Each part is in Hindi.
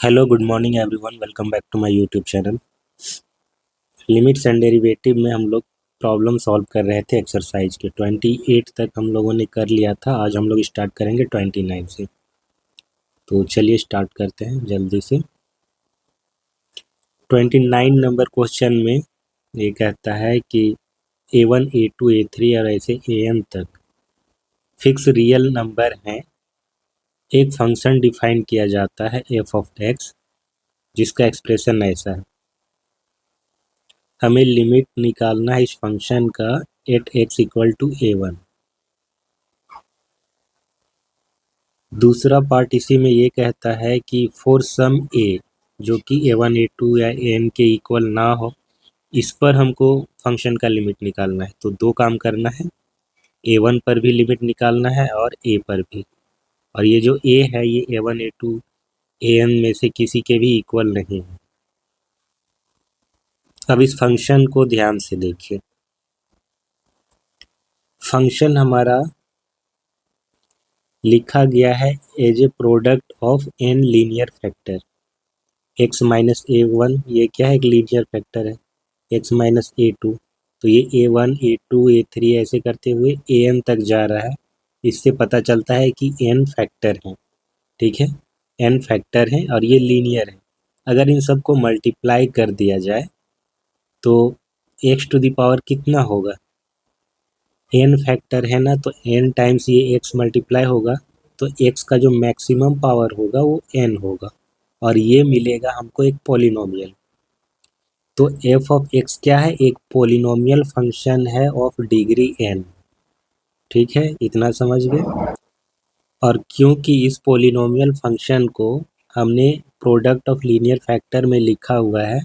Hello good morning everyone, welcome back to my YouTube channel. Limits and derivative में हम लोग प्रॉब्लम सॉल्व कर रहे थे एक्सरसाइज के 28 तक हम लोगों ने कर लिया था। आज हम लोग स्टार्ट करेंगे 29 से। तो चलिए स्टार्ट करते हैं जल्दी से। 29 नंबर क्वेश्चन में ये कहता है कि A1 A2 A3 और ऐसे An तक फिक्स रियल नंबर हैं। एक फंक्शन डिफाइन किया जाता है f ऑफ x, जिसका एक्सप्रेशन ऐसा है। हमें लिमिट निकालना है इस फंक्शन का eight x equal to A1। दूसरा पार्ट इसी में ये कहता है कि फॉर सम a जो कि A1 A2 या An के इक्वल ना हो, इस पर हमको फंक्शन का लिमिट निकालना है। तो दो काम करना है, A1 पर भी लिमिट निकालना है और a पर भी। और ये जो a है ये A1 A2 An में से किसी के भी इक्वल नहीं है। अब इस फंक्शन को ध्यान से देखिए। फंक्शन हमारा लिखा गया है as a product of n linear factor. x minus A1 ये क्या है, एक लीनियर फैक्टर है। x माइनस A2, तो ये A1 A2 A3 ऐसे करते हुए An तक जा रहा है। इससे पता चलता है कि n फैक्टर है। ठीक है, n फैक्टर है और ये लीनियर है। अगर इन सबको मल्टीप्लाई कर दिया जाए तो x टू द पावर कितना होगा, n फैक्टर है ना, तो n टाइम्स ये x मल्टीप्लाई होगा, तो x का जो मैक्सिमम पावर होगा वो n होगा और ये मिलेगा हमको एक पॉलिनोमियल। तो f ऑफ x क्या है, एक पॉलिनोमियल फंक्शन है ऑफ डिग्री n। ठीक है, इतना समझ गए। और क्योंकि इस पॉलिनोमियल फंक्शन को हमने प्रोडक्ट ऑफ लीनियर फैक्टर में लिखा हुआ है,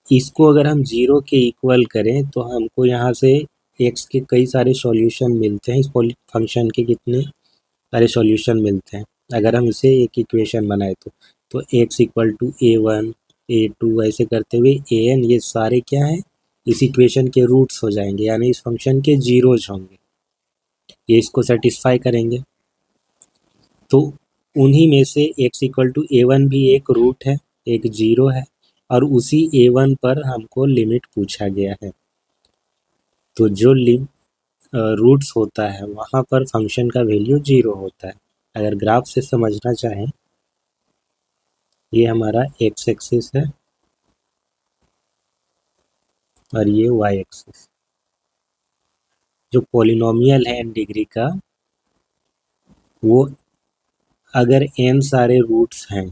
इसको अगर हम जीरो के इक्वल करें तो हमको यहाँ से x के कई सारे सॉल्यूशन मिलते हैं। इस फंक्शन के कितने सारे सॉल्यूशन मिलते हैं अगर हम इसे एक इक्वेशन बनाए तो x equal to A1 A2 ऐसे करते हुए An, ये सारे क्या हैं, इस इक्वेशन के रूट्स हो जाएंगे, यानी इस फंक्शन के जीरोज होंगे। ये इसको सेटिस्फाई करेंगे। तो उन्हीं में से x इक्वल टू A1 भी एक रूट है, एक जीरो है, और उसी A1 पर हमको लिमिट पूछा गया है। तो जो रूट्स होता है वहाँ पर फंक्शन का वैल्यू जीरो होता है। अगर ग्राफ से समझना चाहें, ये हमारा x एक्सिस है और ये y एक्सिस। जो पॉलिनोमियल है n डिग्री का, वो अगर n सारे रूट्स हैं,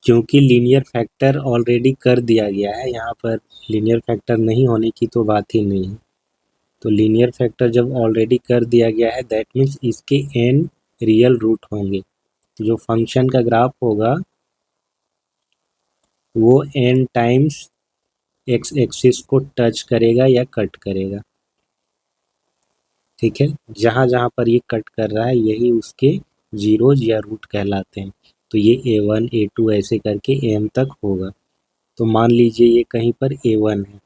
क्योंकि लीनियर फैक्टर ऑलरेडी कर दिया गया है, यहाँ पर लीनियर फैक्टर नहीं होने की तो बात ही नहीं है। तो लीनियर फैक्टर जब ऑलरेडी कर दिया गया है, दैट मीन्स इसके n रियल रूट होंगे। तो जो फंक्शन का ग्राफ होगा वो n टाइम्स x एक्सिस को टच करेगा या कट करेगा। ठीक है, जहाँ जहाँ पर ये कट कर रहा है यही उसके जीरोज या रूट कहलाते हैं। तो ये A1 A2 ऐसे करके m तक होगा। तो मान लीजिए ये कहीं पर A1 है।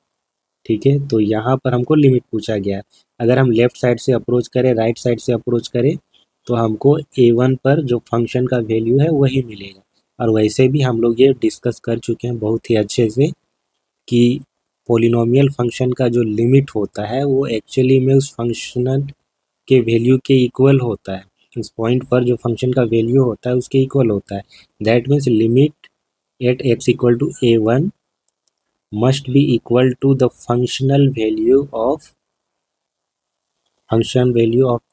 ठीक है, तो यहाँ पर हमको लिमिट पूछा गया है। अगर हम लेफ्ट साइड से अप्रोच करें, राइट साइड से अप्रोच करें, तो हमको A1 पर जो फंक्शन का वैल्यू है वही मिलेगा। और वैसे भी हम लोग ये डिस्कस कर चुके हैं बहुत ही अच्छे से कि पॉलिनोमियल फंक्शन का जो लिमिट होता है वो एक्चुअली में उस फंक्शन के वैल्यू के इक्वल होता है। उस पॉइंट पर जो फंक्शन का वैल्यू होता है उसके इक्वल होता है। That means limit at x equal to A1 must be equal to the functional value of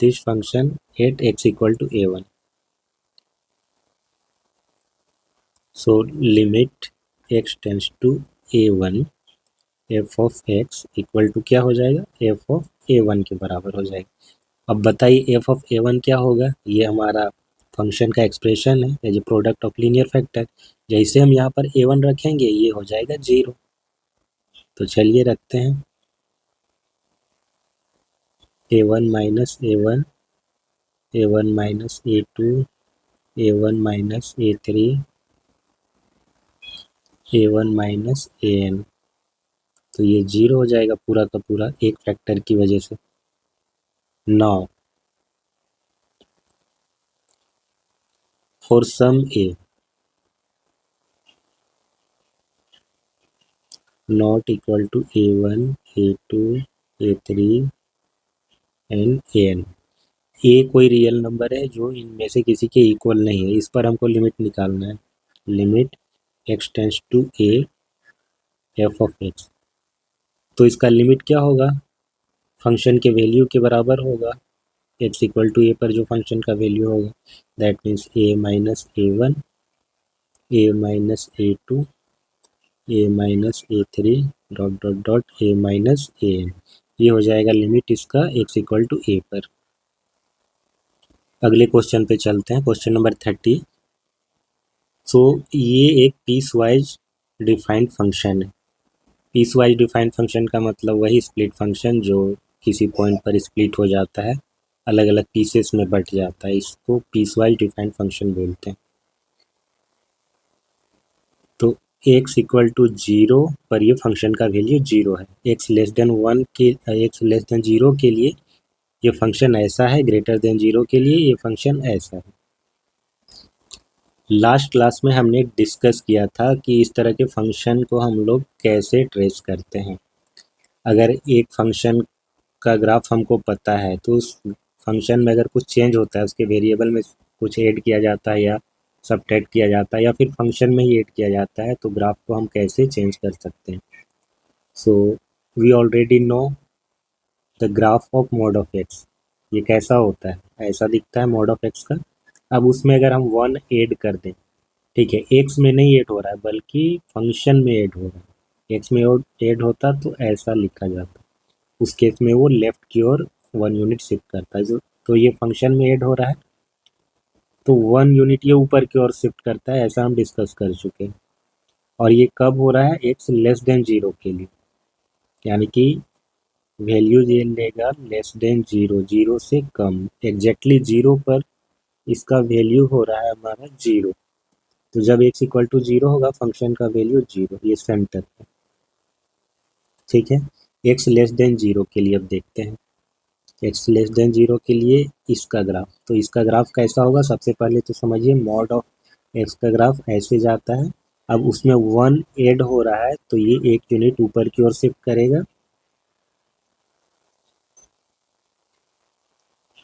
this function at x equal to A1. So limit x tends to A1, f of x equal to क्या हो जाएगा, f of A1 के बराबर हो जाएगा। अब बताइए f of A1 क्या होगा। ये हमारा फंक्शन का एक्सप्रेशन है as a product of linear factor. जैसे हम यहाँ पर A1 रखेंगे ये हो जाएगा जीरो। तो चलिए रखते हैं A1 minus A1, A1 minus A2, A1 minus A3, A1 minus An। तो ये जीरो हो जाएगा पूरा का पूरा एक फैक्टर की वजह से। 9 for some a not equal to A1 A2 A3 and An। A कोई रियल नंबर है जो इनमें से किसी के इक्वल नहीं है, इस पर हमको लिमिट निकालना है। Limit x tends to a f of x. तो इसका लिमिट क्या होगा, फंक्शन के वैल्यू के बराबर होगा, x इक्वल टू ए पर जो फंक्शन का वैल्यू होगा, that means a minus A1 a minus A2 a minus A3 dot dot dot a minus An। ये हो जाएगा लिमिट इसका x इक्वल टू ए पर। अगले क्वेश्चन पे चलते हैं, क्वेश्चन नंबर 30। सो ये एक पीस वाइज डिफाइंड फंक्शन है। पीस वाइज डिफाइंड फंक्शन का मतलब वही स्प्लिट फंक्शन जो किसी पॉइंट पर स्प्लिट हो जाता है, अलग अलग पीसेस में बट जाता है, इसको पीस वाइज डिफाइंड फंक्शन बोलते हैं। तो x इक्वल टू 0 पर ये फंक्शन का वैल्यू 0 है। x लेस देन 1 के x लेस देन 0 के लिए ये फंक्शन ऐसा है, ग्रेटर देन 0 के लिए ये फंक्शन ऐसा है। लास्ट क्लास में हमने डिस्कस किया था कि इस तरह के फंक्शन को हम लोग कैसे ट्रेस करते हैं। अगर एक फंक्शन का ग्राफ हमको पता है तो उस फंक्शन में अगर कुछ चेंज होता है, उसके वेरिएबल में कुछ ऐड किया जाता है या सब्ट्रैक्ट किया जाता है या फिर फंक्शन में ही ऐड किया जाता है, तो ग्राफ को हम कैसे चेंज कर सकते हैं। So we already know the graph of mod of x. ये कैसा होता है, ऐसा दिखता है मॉड ऑफ एक्स का। अब उसमें अगर हम 1 ऐड कर दें, ठीक है, एक्स में नहीं ऐड हो रहा है बल्कि फंक्शन में ऐड हो रहा है। एक्स में ऐड होता तो ऐसा लिखा जाता, उस केस में वो लेफ्ट की ओर 1 यूनिट शिफ्ट करता है। जो तो ये फंक्शन में ऐड हो रहा है तो 1 यूनिट ये ऊपर की ओर शिफ्ट करता है, ऐसा हम डिस्कस कर चुके हैं। और ये कब हो रहा है, एक्स लेस देन 0 के लिए, यानी कि वैल्यू ये लेगा लेस देन 0, 0 से कम, एग्जैक्टली 0 पर इसका वैल्यू हो रहा है हमारा 0। तो जब x इक्वल टू 0 होगा फंक्शन का वैल्यू 0, ये सेंटर है, ठीक है। x लेस देन 0 के लिए अब देखते हैं, x लेस देन 0 के लिए इसका ग्राफ। तो इसका ग्राफ कैसा होगा, सबसे पहले तो समझिए मॉड ऑफ x का ग्राफ ऐसे जाता है। अब उसमें 1 ऐड हो रहा है तो ये 1 यूनिट ऊपर की ओर शिफ्ट करेगा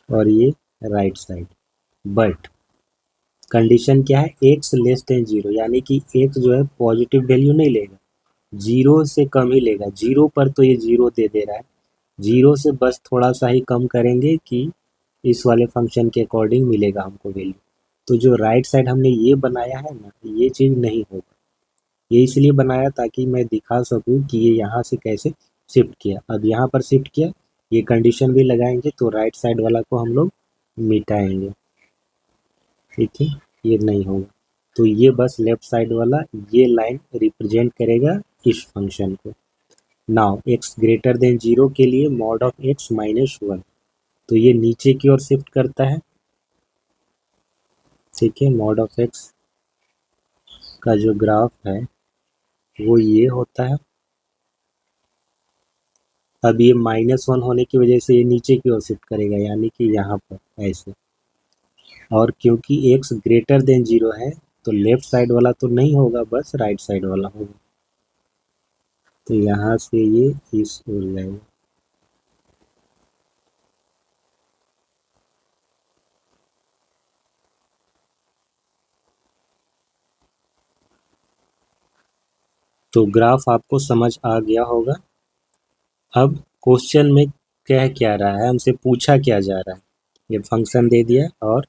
और ये राइट साइड। बट कंडीशन क्या है, x लेस देन 0, यानी कि x जो है पॉजिटिव वैल्यू नहीं लेगा, 0 से कम ही लेगा। 0 पर तो ये 0 दे रहा है, 0 से बस थोड़ा सा ही कम करेंगे कि इस वाले फंक्शन के अकॉर्डिंग मिलेगा हमको वैल्यू। तो जो राइट साइड हमने ये बनाया है ना, ये चीज़ नहीं होगा। ये इसलिए बनाया ताकि मैं दिखा सकूं कि ये यहाँ से कैसे शिफ्ट किया। अब यहाँ पर शिफ्ट किया, ये कंडीशन भी लगाएंगे तो राइट साइड वाला को हम लोग मिटाएंगे, ठीक है, ये नहीं होगा। तो ये बस लेफ्ट साइड वाला ये लाइन रिप्रेजेंट करेगा इस फंक्शन को। नाउ x ग्रेटर देन 0 के लिए मॉड ऑफ x माइनस 1, तो ये नीचे की ओर शिफ्ट करता है, ठीक है। मॉड ऑफ x का जो ग्राफ है वो ये होता है। अब ये -1 होने की वजह से ये नीचे की ओर शिफ्ट करेगा, यानी कि यहाँ पर ऐसे। और क्योंकि x ग्रेटर देन 0 है तो लेफ्ट साइड वाला तो नहीं होगा, बस राइट साइड वाला होगा। तो यहाँ से ये इस ओर जाएगा। तो ग्राफ आपको समझ आ गया होगा। अब क्वेश्चन में कह क्या रहा है, हमसे पूछा क्या जा रहा है, ये फंक्शन दे दिया और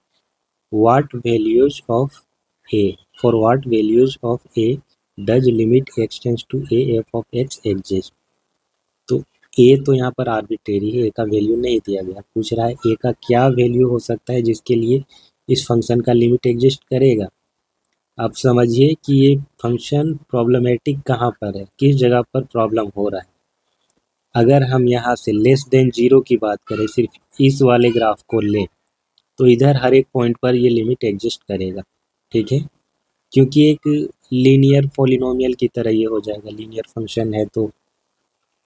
what values of a, for what values of a does limit x tends to a f of x exist. तो ए तो यहाँ पर आर्बिट्रेरी है, ए का वैल्यू नहीं दिया गया, पूछ रहा है ए का क्या वैल्यू हो सकता है जिसके लिए इस फंक्शन का लिमिट एग्जिस्ट करेगा। आप समझिए कि ये फंक्शन प्रॉब्लमेटिक कहाँ पर है, किस जगह पर प्रॉब्लम हो रहा है। अगर हम यहाँ से लेस देन 0 की बात करें, सिर्फ इस वाले ग्राफ को ले, तो इधर हर एक पॉइंट पर ये लिमिट एग्जिस्ट करेगा, ठीक है। क्योंकि एक लीनियर पॉलिनोमियल की तरह ये हो जाएगा, लीनियर फंक्शन है तो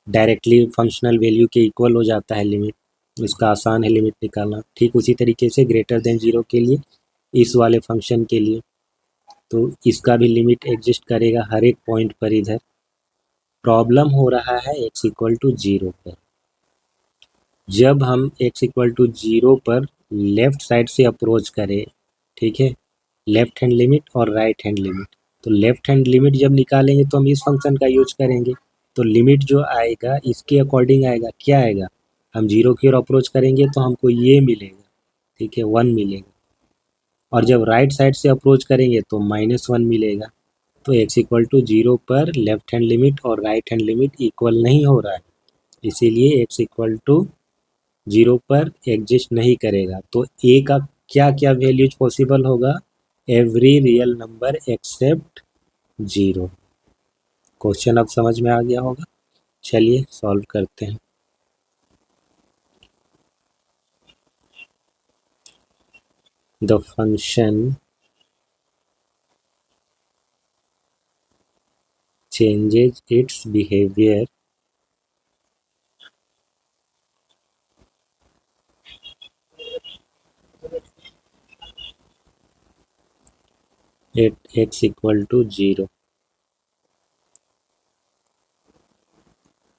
डायरेक्टली फंक्शनल वैल्यू के इक्वल हो जाता है लिमिट, इसका आसान है लिमिट निकालना। ठीक उसी तरीके से ग्रेटर देन 0 के लिए इस वाले फंक्शन के लिए, तो इसका भी लिमिट एग्जिस्ट करेगा हर एक पॉइंट पर इधर। प्रॉब्लम हो रहा है x इक्वल टू 0 पर। जब हम x इक्वल टू 0 पर लेफ्ट साइड से अप्रोच करें, ठीक है, लेफ्ट हैंड लिमिट और राइट हैंड लिमिट, तो लेफ्ट हैंड लिमिट जब निकालेंगे तो हम इस फंक्शन का यूज करेंगे। तो लिमिट जो आएगा इसके अकॉर्डिंग आएगा, क्या आएगा, हम 0 की ओर अप्रोच करेंगे तो हमको ये मिलेगा, ठीक है, 1 मिलेगा, और जब राइट साइड से अप्रोच करेंगे तो -1 मिलेगा। तो x इक्वल टू 0 पर लेफ्ट हैंड लिमिट और राइट हैंड लिमिट इक्वल नहीं हो रहा है, इसीलिए x इक्वल टू 0 पर एग्जिस्ट नहीं करेगा। तो a का क्या क्या वैल्यूज पॉसिबल होगा, every real number except 0। Question अब समझ में आ गया होगा, चलिए सॉल्व करते हैं। The function changes its behavior at x equal to 0.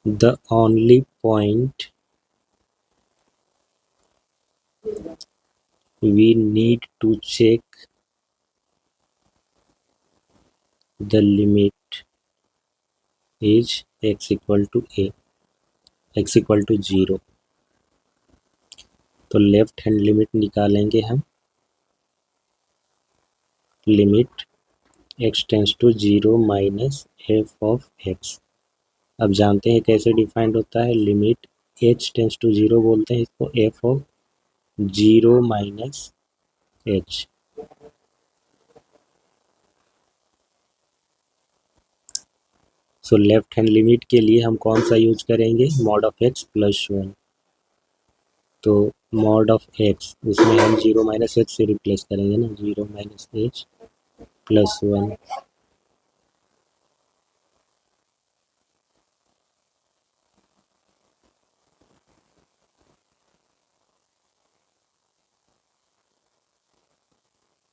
The only point we need to check the limit is x equal to a, x equal to 0। तो लेफ्ट हैंड लिमिट निकालेंगे हम, limit x tends to 0 minus f of x। अब जानते हैं कैसे डिफाइंड होता है, लिमिट h टेंस टू 0 बोलते हैं इसको, F of 0 minus h। So left hand limit के लिए हम कौन सा यूज करेंगे, मॉड ऑफ x प्लस 1। तो मॉड ऑफ x उसमें हम 0 माइनस एच से रिप्लेस करेंगे ना, 0 माइनस एच प्लस 1।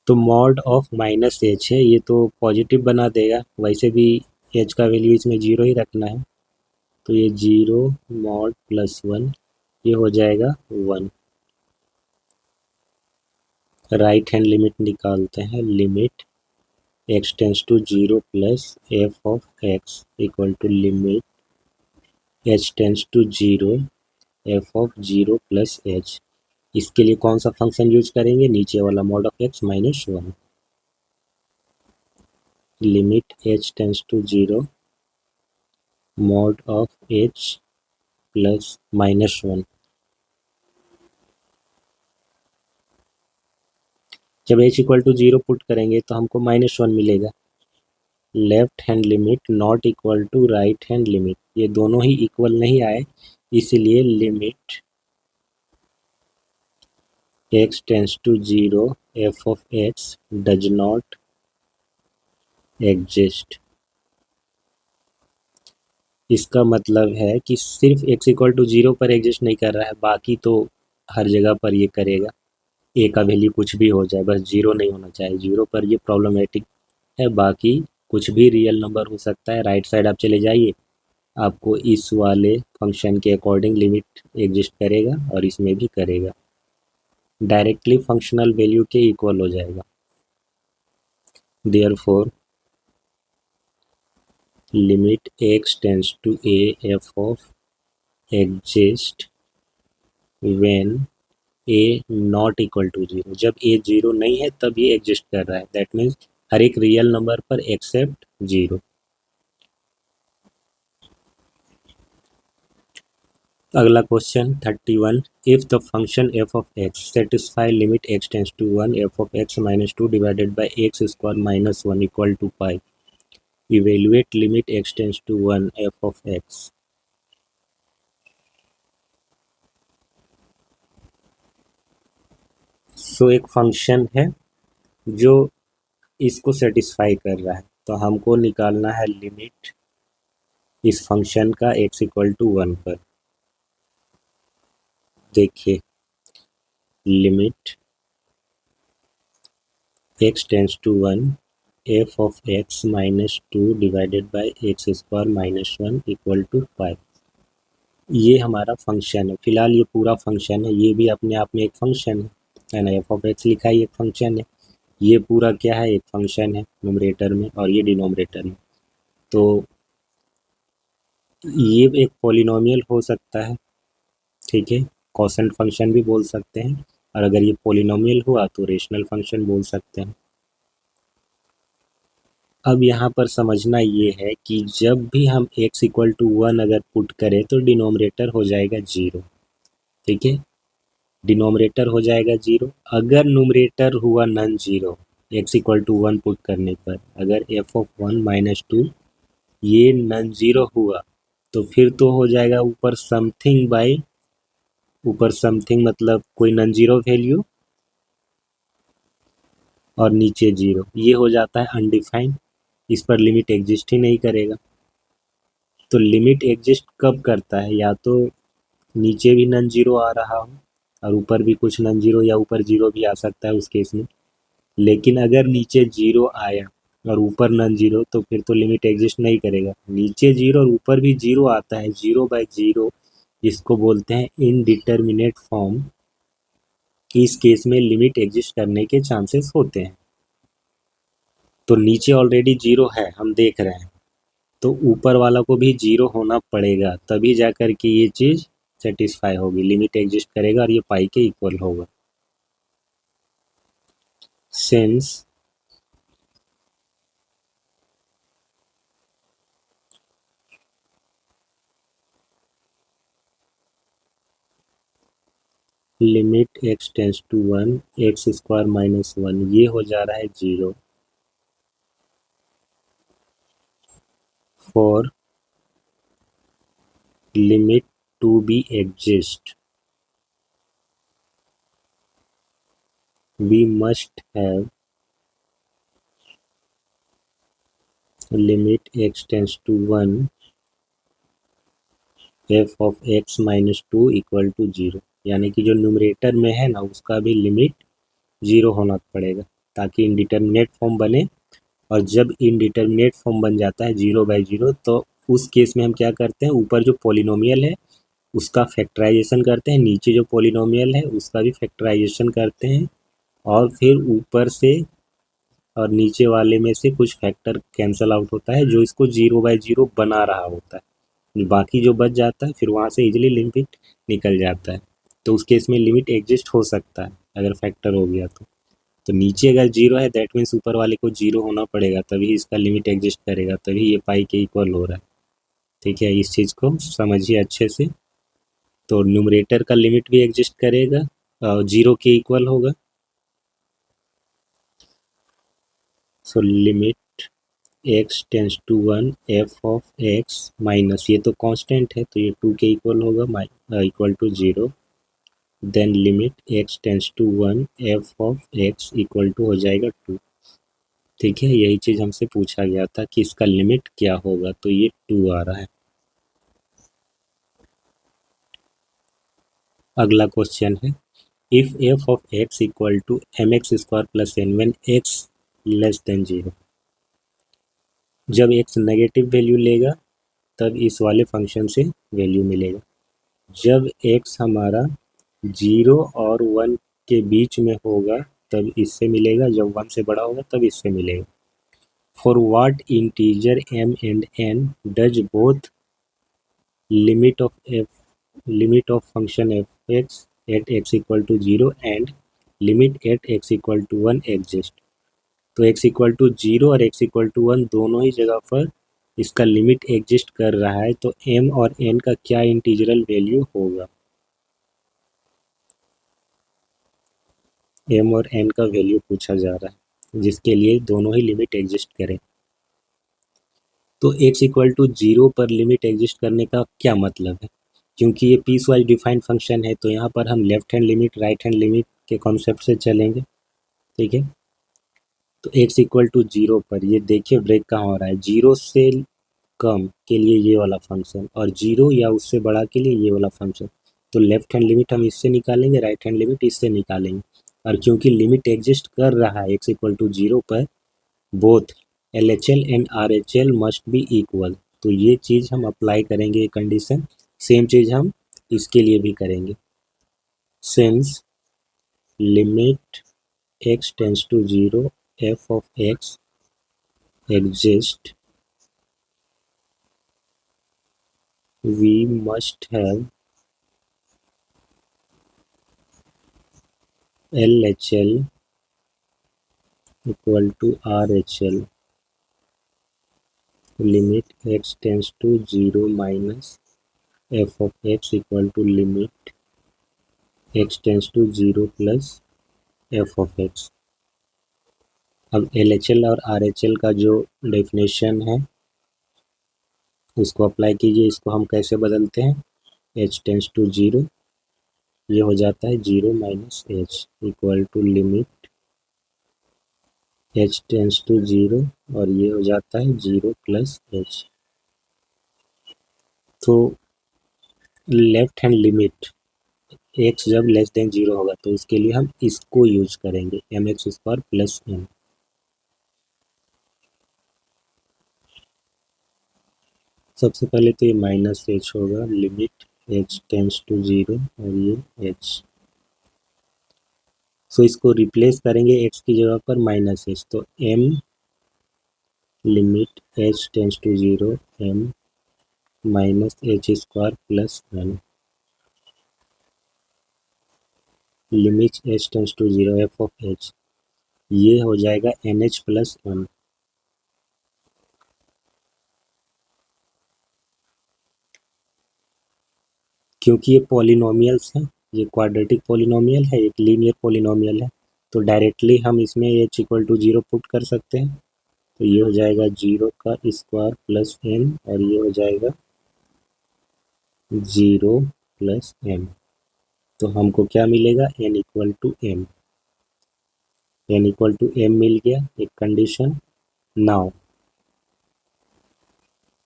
तो मॉड ऑफ माइनस एच है, ये तो पॉजिटिव बना देगा, वैसे भी एच का वैल्यू इसमें 0 ही रखना है, तो ये 0 मॉड प्लस 1, ये हो जाएगा 1। राइट हैंड लिमिट निकालते हैं, limit x tends to 0 plus f of x equal to limit h tends to 0 f of 0 plus h। इसके लिए कौन सा फंक्शन यूज करेंगे, नीचे वाला mod of x minus 1। Limit h tends to 0 mod of h plus minus 1। जब h इक्वल टू 0 पुट करेंगे तो हमको -1 मिलेगा। Left hand limit not equal to right hand limit, ये दोनों ही इक्वल नहीं आए, इसलिए limit x tends to 0 f of x does not exist. इसका मतलब है कि सिर्फ x इक्वल टू 0 पर एग्जिस्ट नहीं कर रहा है, बाकी तो हर जगह पर ये करेगा। a का वैल्यू कुछ भी हो जाए, बस 0 नहीं होना चाहिए, 0 पर ये प्रॉब्लमेटिक है, बाकी कुछ भी रियल नंबर हो सकता है। राइट साइड आप चले जाइए, आपको इस वाले फंक्शन के अकॉर्डिंग लिमिट एग्जिस्ट करेगा और इसमें भी करेगा, डायरेक्टली फंक्शनल वैल्यू के इक्वल हो जाएगा। Therefore limit x tends to a f of exist when a not equal to 0। जब a 0 नहीं है तब ये एग्जिस्ट कर रहा है, दैट मीन्स हर एक रियल नंबर पर एक्सेप्ट 0। अगला question 31, if the function f of x satisfy limit x tends to 1 f of x minus 2 divided by x square minus 1 equal to pi, evaluate limit x tends to 1 f of x। So एक फंक्शन है जो इसको सेटिस्फाई कर रहा है, तो हमको निकालना है लिमिट इस फंक्शन का x इक्वल टू 1 पर। देखिए limit x tends to 1 f of x minus 2 divided by x square minus 1 equal to pi. ये हमारा फंक्शन है, फिलहाल ये पूरा फंक्शन है, ये भी अपने आप में एक फंक्शन है ना। एफ ऑफ एक्स लिखा है, एक फंक्शन है, ये पूरा क्या है, एक फंक्शन है न्यूमरेटर में और ये डिनोमिनेटर में। तो ये एक पॉलिनोमियल हो सकता है, ठीक है, कोसेंट फंक्शन भी बोल सकते हैं, और अगर ये पॉलिनोमियल हुआ तो रेशनल फंक्शन बोल सकते हैं। अब यहाँ पर समझना ये है कि जब भी हम x इक्वल टू 1 अगर पुट करें तो डिनोमिनेटर हो जाएगा 0, ठीक है, डिनोमिनेटर हो जाएगा 0। अगर न्यूमरेटर हुआ non zero x equal to 1 put करने पर, अगर f ऑफ 1 माइनस 2 ये नॉन जीरो हुआ तो फिर तो हो जाएगा ऊपर समथिंग बाई, ऊपर समथिंग मतलब कोई नॉन जीरो वैल्यू और नीचे 0, ये हो जाता है अनडिफाइंड, इस पर लिमिट एग्जिस्ट ही नहीं करेगा। तो लिमिट एग्जिस्ट कब करता है, या तो नीचे भी नॉन जीरो आ रहा हो और ऊपर भी कुछ नॉन जीरो, या ऊपर जीरो भी आ सकता है उस केस में। लेकिन अगर नीचे जीरो आया और ऊपर नॉन जीरो तो फिर तो लिमिट एग्जिस्ट नहीं करेगा। नीचे जीरो और ऊपर भी जीरो आता है, 0/0, जिसको बोलते हैं इनडिटर्मिनेट फॉर्म, इस केस में लिमिट एग्जिस्ट करने के चांसेस होते हैं। तो नीचे ऑलरेडी जीरो है, हम देख रहे हैं, तो ऊपर वाला को भी जीरो होना पड़ेगा, तभी जाकर के ये चीज़ सेटिस्फाई होगी, लिमिट एग्जिस्ट करेगा और ये पाई के इक्वल होगा। Since limit x tends to 1 x square minus 1 ये हो जा रहा है 0 for limit to be exist, we must have limit x tends to 1 f of x minus 2 equal to 0, यानी कि जो न्यूमरेटर में है ना उसका भी लिमिट 0 होना पड़ेगा ताकि इनडिटर्मिनेट फॉर्म बने। और जब इनडिटर्मिनेट फॉर्म बन जाता है 0/0 तो उस केस में हम क्या करते हैं, ऊपर जो पॉलिनोमियल है उसका फैक्टराइजेशन करते हैं, नीचे जो पॉलिनोमियल है उसका भी फैक्टराइजेशन करते हैं, और फिर ऊपर से और नीचे वाले में से कुछ फैक्टर कैंसल आउट होता है जो इसको 0/0 बना रहा होता है, बाकी जो बच जाता है फिर वहाँ से इजीली लिमिट निकल जाता है। तो उस केस में लिमिट एग्जिस्ट हो सकता है अगर फैक्टर हो गया तो नीचे अगर 0 है दैट मीन्स ऊपर वाले को 0 होना पड़ेगा, तभी इसका लिमिट एग्जिस्ट करेगा, तभी ये पाई के इक्वल हो रहा है, ठीक है, इस चीज़ को समझिए अच्छे से। तो न्यूमरेटर का लिमिट भी एग्जिस्ट करेगा और 0 के इक्वल होगा। So limit x tends to 1 f of x minus, ये तो कांस्टेंट है तो ये 2 के इक्वल होगा, equal to 0, then limit x tends to 1 f of x equal to हो जाएगा 2, ठीक है, यही चीज़ हमसे पूछा गया था कि इसका लिमिट क्या होगा, तो ये 2 आ रहा है। अगला क्वेश्चन है, if f of x equal to mx square plus n when x less than 0, जब x नेगेटिव वैल्यू लेगा तब इस वाले फंक्शन से वैल्यू मिलेगा, जब x हमारा 0 और 1 के बीच में होगा तब इससे मिलेगा, जब 1 से बड़ा होगा तब इससे मिलेगा। For what integer m and n does both limit of function f(x) at x equal to 0 and limit at x equal to 1 exist. तो x इक्वल टू 0 और x इक्वल टू 1 दोनों ही जगह पर इसका लिमिट एग्जिस्ट कर रहा है, तो m और n का क्या इंटीजरल वैल्यू होगा, m और n का वैल्यू पूछा जा रहा है जिसके लिए दोनों ही लिमिट एग्जिस्ट करें। तो x इक्वल टू 0 पर लिमिट एग्जिस्ट करने का क्या मतलब है, क्योंकि ये पीस वाइज डिफाइंड फंक्शन है तो यहाँ पर हम left hand limit right hand limit के कॉन्सेप्ट से चलेंगे, ठीक है। तो x इक्वल टू 0 पर ये देखिए ब्रेक कहाँ हो रहा है, 0 से कम के लिए ये वाला फंक्शन और 0 या उससे बड़ा के लिए ये वाला फंक्शन। तो लेफ्ट हैंड लिमिट हम इससे निकालेंगे, राइट हैंड लिमिट इससे निकालेंगे। और क्योंकि लिमिट एग्जिस्ट कर रहा है x इक्वल टू 0 पर, both LHL and RHL must be equal. तो ये चीज़ हम अप्लाई करेंगे, ये कंडीशन सेम चीज़ हम इसके लिए भी करेंगे। Since limit x tends to 0 f of x exist, we must have LHL equal to RHL limit x tends to 0 minus f of x equal to limit x tends to 0 plus f of x। अब LHL और RHL का जो डेफिनेशन है उसको अप्लाई कीजिए। इसको हम कैसे बदलते हैं, h टेंस टू 0, ये हो जाता है 0 minus h equal to limit h tends to 0 और ये हो जाता है 0 प्लस h। तो लेफ्ट हैंड लिमिट x जब लेस देन 0 होगा तो उसके लिए हम इसको यूज करेंगे, mx स्क्वायर प्लस m। सबसे पहले तो ये माइनस h होगा, लिमिट h टेंस टू 0 और ये h। सो इसको रिप्लेस करेंगे x की जगह पर माइनस h, तो m limit h tends to 0 m minus h square plus m limit h tends to 0 f of h, ये हो जाएगा nh प्लस m। क्योंकि ये पॉलिनोमियल्स हैं, ये क्वाड्रेटिक पॉलिनोमियल है, एक लीनियर पॉलिनोमियल है, तो डायरेक्टली हम इसमें h इक्वल टू 0 पुट कर सकते हैं। तो ये हो जाएगा 0 का स्क्वायर प्लस m और ये हो जाएगा 0 प्लस m। तो हमको क्या मिलेगा, n equal to m, n equal to m मिल गया, एक कंडीशन। नाउ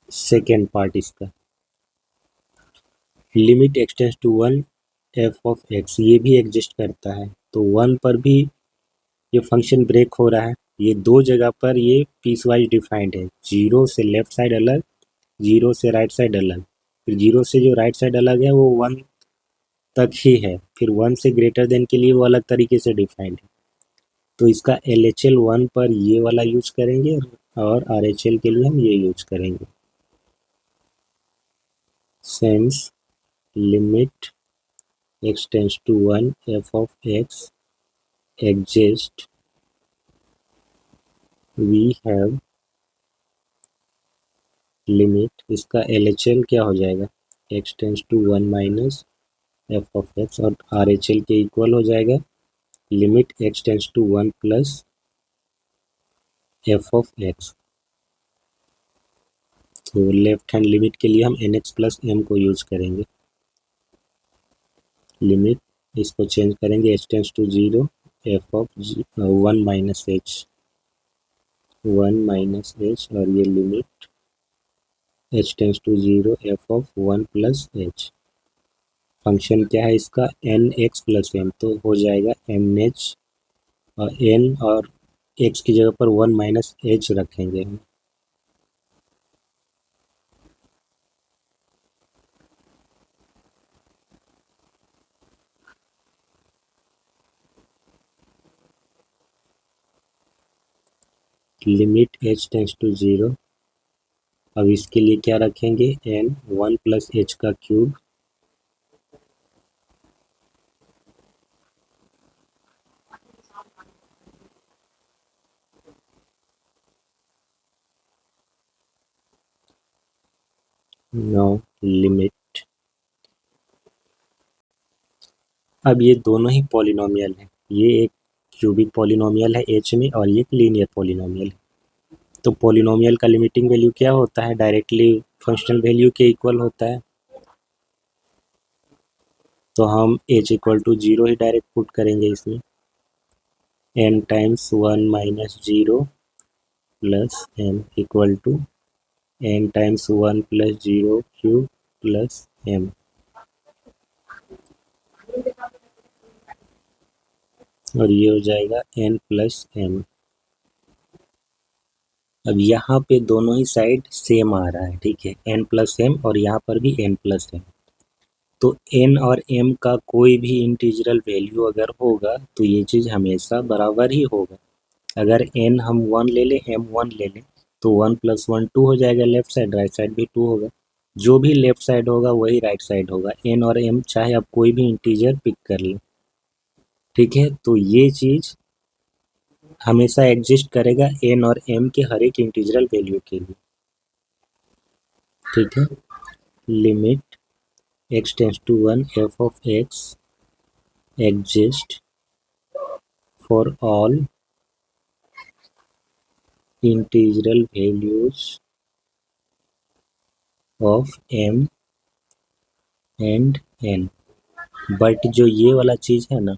सेकेंड पार्ट इसका, limit x tends to 1 f of x, ये भी एग्जिस्ट करता है। तो 1 पर भी ये फंक्शन ब्रेक हो रहा है, ये दो जगह पर ये पीस वाइज डिफाइंड है, 0 से लेफ्ट साइड अलग, 0 से राइट साइड अलग, फिर 0 से जो राइट साइड अलग है वो 1 तक ही है, फिर 1 से ग्रेटर देन के लिए वो अलग तरीके से डिफाइंड है। तो इसका LHL 1 पर ये वाला यूज करेंगे और RHL के लिए हम ये यूज करेंगे। Since limit x tends to 1 f of x exist, we have limit, इसका LHL क्या हो जाएगा, x tends to 1 minus f of x और RHL के इक्वल हो जाएगा limit x tends to 1 plus f of x। तो लेफ्ट हैंड लिमिट के लिए हम nx प्लस m को यूज करेंगे। लिमिट इसको चेंज करेंगे, h tends to 0 f of 1 minus h, 1 minus h और ये limit h tends to 0 f of 1 plus h। Function क्या है इसका, nx प्लस m, तो हो जाएगा mh और n और x की जगह पर 1 माइनस h रखेंगे हम। लिमिट h टेंस टू 0, अब इसके लिए क्या रखेंगे, n 1 प्लस h का क्यूब नो लिमिट। अब ये दोनों ही पॉलिनोमियल है, ये एक क्यूबिक पॉलिनोमियल है h में और ये एक लीनियर पॉलिनोमियल है। तो पॉलिनोमियल का लिमिटिंग वैल्यू क्या होता है, डायरेक्टली फंक्शनल वैल्यू के इक्वल होता है। तो हम h इक्वल टू 0 ही डायरेक्ट पुट करेंगे इसमें, n times 1 minus 0 plus m equal to n times 1 plus 0 cube plus m। और ये हो जाएगा n प्लस m। अब यहाँ पे दोनों ही साइड सेम आ रहा है, ठीक है, n प्लस m और यहाँ पर भी n प्लस m। तो n और m का कोई भी इंटीग्रल वैल्यू अगर होगा तो ये चीज़ हमेशा बराबर ही होगा। अगर n हम 1 ले लें, m 1 ले लें, तो 1 प्लस 1 2 हो जाएगा, लेफ्ट साइड, राइट साइड भी 2 होगा। जो भी लेफ्ट साइड होगा वही राइट साइड होगा, n और m चाहे आप कोई भी इंटीजर पिक कर लें, ठीक है। तो ये चीज़ हमेशा एग्जिस्ट करेगा n और m के हर एक इंटीग्रल वैल्यू के लिए, ठीक है। Limit x tends to 1 f of x exist for all integral values of m and n। But जो ये वाला चीज़ है ना,